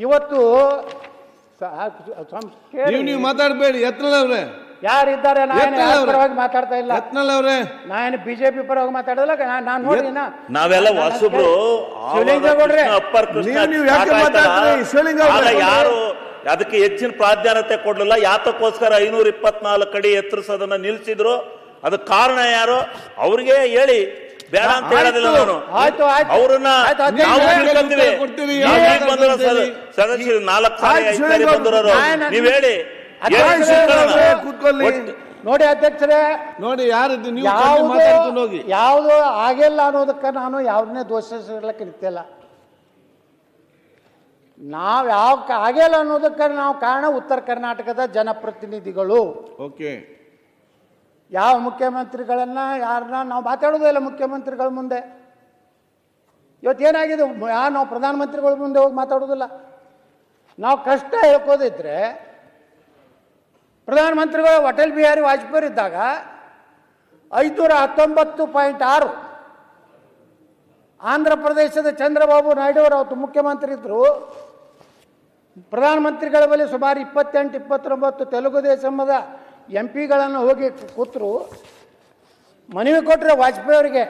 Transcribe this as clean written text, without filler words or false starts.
ಇವತ್ತು ನೀವು ಮಾತಾಡಬೇಡಿ. ಯತ್ನಾಳ್ ಅವರೇ ಯಾರಿದ್ದಾರೆ? ನಾನು ಪರವಾಗಿ ಮಾತಾಡ್ತಾ ಇಲ್ಲ. ಯತ್ನಾಳ್ ಅವರೇ ನಾನು ಬಿಜೆಪಿ ಪರವಾಗಿ ಮಾತಾಡೋದಿಲ್ಲ. ನಾನು ನೋಡಿ ನಾವೆಲ್ಲ ಹೊಸಬ್ರು. ಶಿವಲಿಂಗೇಗೌಡ್ರೆ ನೀವು ಯಾಕೆ ಮಾತಾಡ್ತೀರಿ? ಶಿವಲಿಂಗೇಗೌಡ್ರೆ ಯಾರು ಅದಕ್ಕೆ ಹೆಚ್ಚಿನ ಪ್ರಾಧಾನ್ಯತೆ ಕೊಡ್ಲಿಲ್ಲ. ಯಾತಕ್ಕೋಸ್ಕರ 524 ಅಡಿ ಎತ್ತರಿಸೋದನ್ನ ನಿಲ್ಸಿದ್ರು? ಅದಕ್ಕೆ ಕಾರಣ ಯಾರು? ಅವ್ರಿಗೆ ಹೇಳಿ. ಬೇಡ ಅಂತ ಹೇಳೋದಿಲ್ಲ ನಾನು. ಅವ್ರನ್ನ ಸದಸ್ಯರು 4 ಸಾರಿ ಬಂದಿರೋರು. ನೀವ್ ಹೇಳಿ ನೋಡಿ ಅಧ್ಯಕ್ಷರೇ, ನೋಡಿ ಯಾರು ಮಾತಾಡ್ಕೊಂಡು ಹೋಗಿ. ಯಾವುದು ಆಗಿಲ್ಲ ಅನ್ನೋದಕ್ಕೆ ನಾನು ಯಾವ್ದನ್ನೇ ದೋಷಿಸಲಿಕ್ಕೆ ನಿಂತಿಲ್ಲ. ನಾವು ಯಾವ ಆಗಿಲ್ಲ ಅನ್ನೋದಕ್ಕೆ ನಾವು ಕಾರಣ ಉತ್ತರ ಕರ್ನಾಟಕದ ಜನಪ್ರತಿನಿಧಿಗಳು. ಓಕೆ, ಯಾವ ಮುಖ್ಯಮಂತ್ರಿಗಳನ್ನ ಯಾರನ್ನ ನಾವು ಮಾತಾಡೋದೇ ಇಲ್ಲ ಮುಖ್ಯಮಂತ್ರಿಗಳ ಮುಂದೆ. ಇವತ್ತೇನಾಗಿದೆ, ನಾವು ಪ್ರಧಾನಮಂತ್ರಿಗಳ ಮುಂದೆ ಹೋಗಿ ಮಾತಾಡೋದಿಲ್ಲ. ನಾವು ಕಷ್ಟ ಹೇಳ್ಕೋದಿದ್ರೆ ಪ್ರಧಾನಮಂತ್ರಿಗಳು ಅಟಲ್ ಬಿಹಾರಿ ವಾಜಪೇಯಿ ಇದ್ದಾಗ 519.6, ಆಂಧ್ರ ಪ್ರದೇಶದ ಚಂದ್ರಬಾಬು ನಾಯ್ಡು ಅವರು ಅವತ್ತು ಮುಖ್ಯಮಂತ್ರಿ ಇದ್ದರು. ಪ್ರಧಾನಮಂತ್ರಿಗಳ ಬಳಿ ಸುಮಾರು 28-29 ತೆಲುಗು ದೇಶಮದ MP ಗಳನ್ನು ಹೋಗಿ ಕೂತರು. ಮನವಿ ಕೊಟ್ಟರೆ ವಾಜಪೇಯಿ ಅವರಿಗೆ